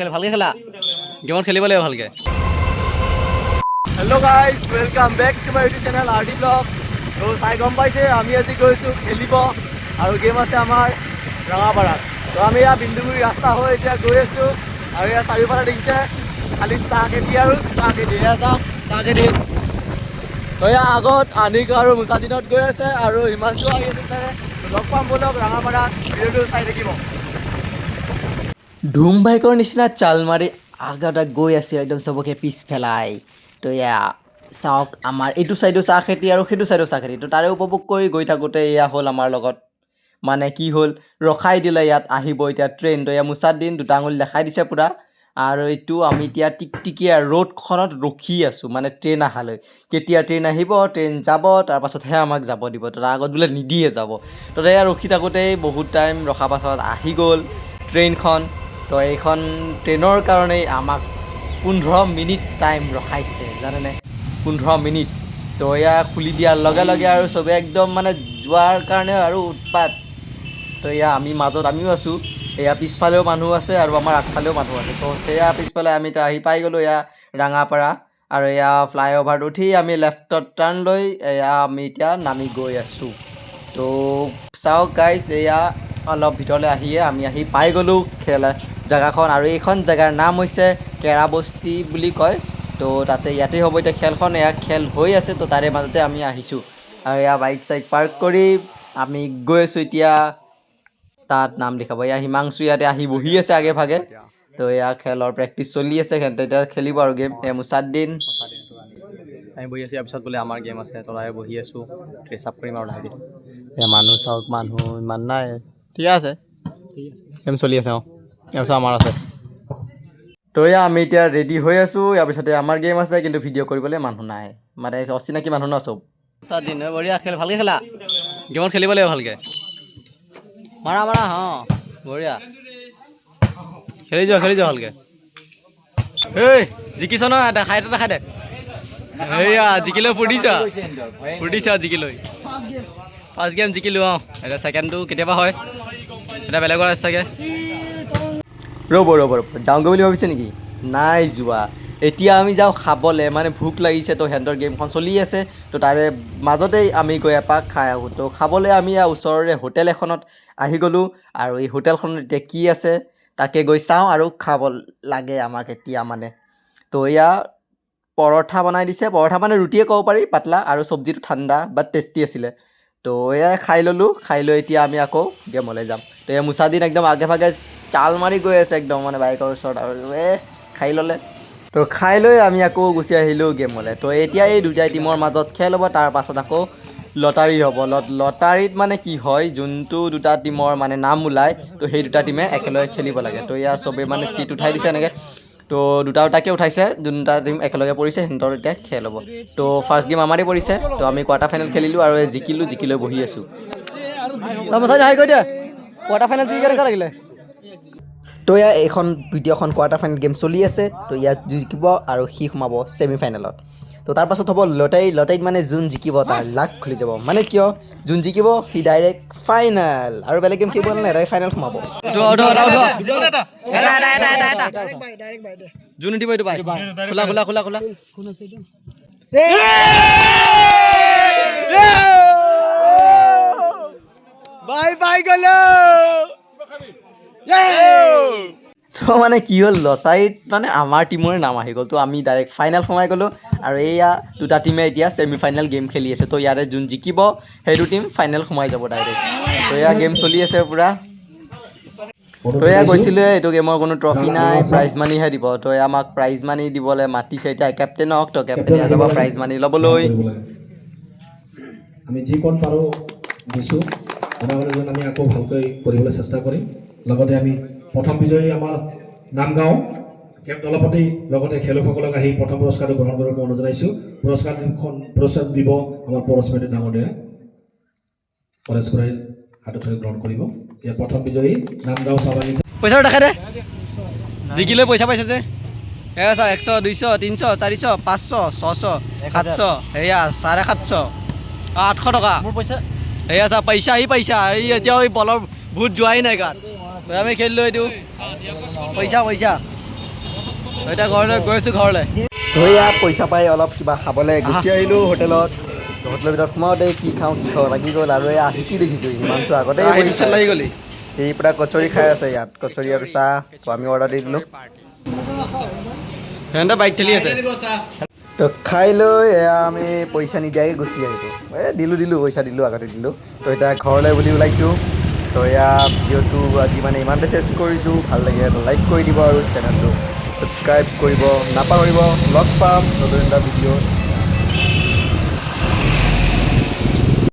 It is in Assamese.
খেল ভালকৈ খেলা গেমত খেলিব লাগিব ভালকৈ hello' guys welcome back to my YouTube channel R D vlogs তো চাই গম পাইছে আমি আজি গৈছোঁ খেলিব আৰু গেম আছে আমাৰ ৰঙাপাৰাত তো আমি ইয়াৰ বিন্দুগুৰি ৰাস্তা হৈ এতিয়া গৈ আছোঁ আৰু ইয়াৰ চাৰিওফালে দেখিছে খালি চাহ খেতি আৰু চাহ খেতি এয়া চাহ খেতি তো ইয়াৰ আগত আনিক আৰু মুছাদিনত গৈ আছে আৰু হিমাংশু আহি আছে চাগে লগ পাম বলক ৰঙাপাৰা ভিডিঅ'টো চাই থাকিব ধুম বাইকৰ নিচিনা চাল মাৰি আগত গৈ আছে একদম চবকে পিছ পেলাই তো এয়া চাওক আমাৰ এইটো চাইডো চাহ খেতি আৰু সেইটো চাইডো চাহ খেতি তো তাৰে উপভোগ কৰি গৈ থাকোঁতে এয়া হ'ল আমাৰ লগত মানে কি হ'ল ৰখাই দিলে ইয়াত আহিব এতিয়া ট্ৰেইন তো এয়া মুছাত দিন দুটা আঙুলি দেখাই দিছে পূৰা আৰু এইটো আমি এতিয়া টিকটিকীয়া ৰ'দখনত ৰখি আছোঁ মানে ট্ৰেইন অহালৈ কেতিয়া ট্ৰেইন আহিব ট্ৰেইন যাব তাৰপাছতহে আমাক যাব দিব তো তাৰ আগত বোলে নিদিয়ে যাব তো এয়া ৰখি থাকোঁতেই বহুত টাইম ৰখাৰ পাছত আহি গ'ল ট্ৰেইনখন তো এইখন ট্ৰেইনৰ কাৰণেই আমাক 15 মিনিট টাইম ৰখাইছে জানেনে 15 মিনিট তো এয়া খুলি দিয়াৰ লগে লগে আৰু চবে একদম মানে যোৱাৰ কাৰণে আৰু উৎপাত তো এয়া আমি মাজত আমিও আছোঁ এয়া পিছফালেও মানুহ আছে আৰু আমাৰ আগফালেও মানুহ আছে তো সেয়া পিছফালে আমি আহি পাই গ'লোঁ এয়া ৰাঙাপাৰা আৰু এয়া ফ্লাইঅভাৰটো উঠি আমি লেফ্টত টাৰ্ণ লৈ এয়া আমি এতিয়া নামি গৈ আছোঁ তো চাওক গাইজ এয়া অলপ ভিতৰলৈ আহিয়ে আমি আহি পাই গ'লোঁ জেগাখন আৰু এইখন জেগাৰ নাম হৈছে কেৰাবস্তি বুলি কয় তো তাতে ইয়াতে হ'ব এতিয়া খেলখন এয়া খেল হৈ আছে তো তাৰে মাজতে আমি আহিছোঁ আৰু এয়া বাইক চাইক পাৰ্ক কৰি আমি গৈ আছোঁ এতিয়া তাত নাম দেখাব এয়া হিমাংশু ইয়াতে আহি বহি আছে আগে ভাগে তো এয়া খেলৰ প্ৰেক্টিচ চলি আছে সিহঁতে এতিয়া খেলিব আৰু গেম এয়া মুছাদ্দিন আমি বহি আছোঁ ইয়াৰ পিছত বোলে আমাৰ গেম আছে তলাই বহি আছোঁ ড্ৰেছ আপ কৰিম আৰু লাহে ধীৰে এয়া মানুহ চাওক মানুহ ইমান নাই ঠিকে আছে গেম চলি আছে অঁ ইয়াৰ পিছত আমাৰ আছে তো এয়া আমি এতিয়া ৰেডি হৈ আছোঁ ইয়াৰ পিছতে আমাৰ গেম আছে কিন্তু ভিডিঅ' কৰিবলৈ মানুহ নাই মানে অচিনাকি মানুহ ন চব দিন বঢ়িয়া খেল ভালকৈ খেলা গেমত খেলিব লাগিব ভালকৈ মাৰা মাৰা অঁ বঢ়িয়া খেলি যোৱা ভালকৈ এই জিকিছ ন দেখাই দে এইয়া জিকিলৈ ফুটিছা জিকিলৈ ফাৰ্ষ্ট গেম জিকিলোঁ অঁ এতিয়া ছেকেণ্ডটো কেতিয়াবা হয় এতিয়া বেলেগৰ আছে চাগে ৰ'ব যাওঁগৈ বুলি ভাবিছে নেকি নাই যোৱা এতিয়া আমি যাওঁ খাবলৈ মানে ভোক লাগিছে তো সিহঁতৰ গেমখন চলি আছে তো তাৰে মাজতেই আমি গৈ এপাক খাই আহোঁ তো খাবলৈ আমি ওচৰৰে হোটেল এখনত আহি গ'লোঁ আৰু এই হোটেলখনত এতিয়া কি আছে তাকে গৈ চাওঁ আৰু খাব লাগে আমাক এতিয়া মানে তো এয়া পৰঠা বনাই দিছে পৰঠা মানে ৰুটিয়ে ক'ব পাৰি পাতলা আৰু চব্জিটো ঠাণ্ডা বাট টেষ্টি আছিলে তো এয়াই খাই ল'লোঁ খাই লৈ এতিয়া আমি আকৌ গেমলৈ যাম তো এয়া মুছাদিন একদম আগে ভাগে চাল মাৰি গৈ আছে একদম মানে বাইকৰ ওচৰত আৰু খাই ল'লে তো খাই লৈ আমি আকৌ গুচি আহিলোঁ গেমলৈ তো এতিয়া এই দুটা টিমৰ মাজত খেল হ'ব তাৰ পাছত আকৌ লটাৰী হ'ব লটাৰীত মানে কি হয় যোনটো দুটা টিমৰ মানে নাম ওলায় তো সেই দুটা টিমে একেলগে খেলিব লাগে তো এয়া চবেই মানে চিট উঠাই দিছে এনেকৈ তো দুটাকে উঠাইছে যোনটা টিম একেলগে পৰিছে সিহঁতৰ এতিয়া খেল হ'ব তো ফাৰ্ষ্ট গেম আমাৰেই পৰিছে তো আমি কোৱাৰ্টাৰ ফাইনেল খেলিলোঁ আৰু জিকি লৈ বহি আছোঁ কোৱাৰ্টাৰ ফাইনেল জিকি কেনেকুৱা লাগিলে তো এয়া এইখন ভিডিঅ'খন কোৱাৰ্টাৰ ফাইনেল গেম চলি আছে তো ইয়াত জিকিব আৰু সি সোমাব ছেমি ফাইনেলত তো তাৰপাছত হ'ব লটাৰীত মানে যোন জিকিব তাৰ লাক খুলি যাব মানে কিয় যোন জিকিব সি ডাইৰেক্ট ফাইনেল আৰু বেলেগ গেম খেলিব নালাগে ডাইৰেক্ট ফাইনেল সোমাব যোন উঠিব এইটো খোলা বাই গ'লো তো মানে কি হ'ল লটাৰীত মানে আমাৰ টিমৰে নাম আহি গ'ল তো আমি ডাইৰেক্ট ফাইনেল সোমাই গ'লোঁ আৰু এয়া দুটা টিমে এতিয়া ছেমি ফাইনেল গেম খেলি আছে তো ইয়াৰে যোন জিকিব সেইটো টিম ফাইনেল সোমাই যাব ডাইৰেক্ট তো এয়া গেম চলি আছে পূৰা তো এয়া কৈছিলোঁ এইটো গেমৰ কোনো ট্ৰফি নাই প্ৰাইজ মানিহে দিব তো আমাক প্ৰাইজ মানি দিবলৈ মাতিছে এতিয়া কেপ্টেইনক তো কেপ্টেইনে যাব প্ৰাইজ মানি ল'বলৈ আমি যিকণ পাৰোঁ দিছোঁ আমি আকৌ ভালকৈ কৰিবলৈ চেষ্টা কৰিম লগতে আমি প্ৰথম বিজয়ী আমাৰ নামগাঁও কেপ দলপতি লগতে খেলুৱৈসকলক আহি প্ৰথম পুৰস্কাৰটো গ্ৰহণ কৰিবলৈ মই অনুৰোধ জনাইছোঁ পুৰস্কাৰ দিব আমাৰ পৰস্পতি ডাঙৰীয়াই কলেজ খুৰাই হাতত গ্ৰহণ কৰিব ইয়াৰ প্ৰথম বিজয়ী নামগাঁও চাবাগিছে পইচাটো দেখাই দে জিকিলৈ পইচা পাইছে যে এয়া চা 100 200 300 400 500 600 700 এয়া 750 800 টকা মোৰ পইচা এয়া চা পইচা এই এতিয়াও এই বলৰ ভূত যোৱাই নাই গাত আমি খেলিলোঁ এইটো পইচা এতিয়া ঘৰলৈ গৈ আছোঁ ঘৰলৈ। ধৈয়া পইচা পাই অলপ কিবা খাবলৈ গুচি আহিলোঁ হোটেলত। হোটেলৰ ভিতৰত সোমাওঁতে কি খাওঁ লাগি গ'ল আৰু এয়া শিকি দেখিছোঁ হিমাংশু আগতে লাগি গ'লি সি পুৰা কচৰি খাই আছে ইয়াত, কচৰি আৰু চাহ। তো আমি অৰ্ডাৰ দি দিলোঁ। সিহঁতে বাইক ঠেলি আছে। তো খাই লৈ এয়া আমি পইচা নিদিয়াকৈ গুচি আহিলোঁ। দিলোঁ পইচা দিলোঁ, আগতে দিলোঁ। তো এতিয়া ঘৰলৈ বুলি ওলাইছোঁ। তো এয়া ভিডিঅ'টো আজি মানে ইমানতে চেছ কৰিছোঁ। ভাল লাগে লাইক কৰি দিব আৰু চেনেলটো ছাবস্ক্ৰাইব কৰিব নাপাহৰিব। লগ পাম নতুন এটা ভিডিঅ'ত।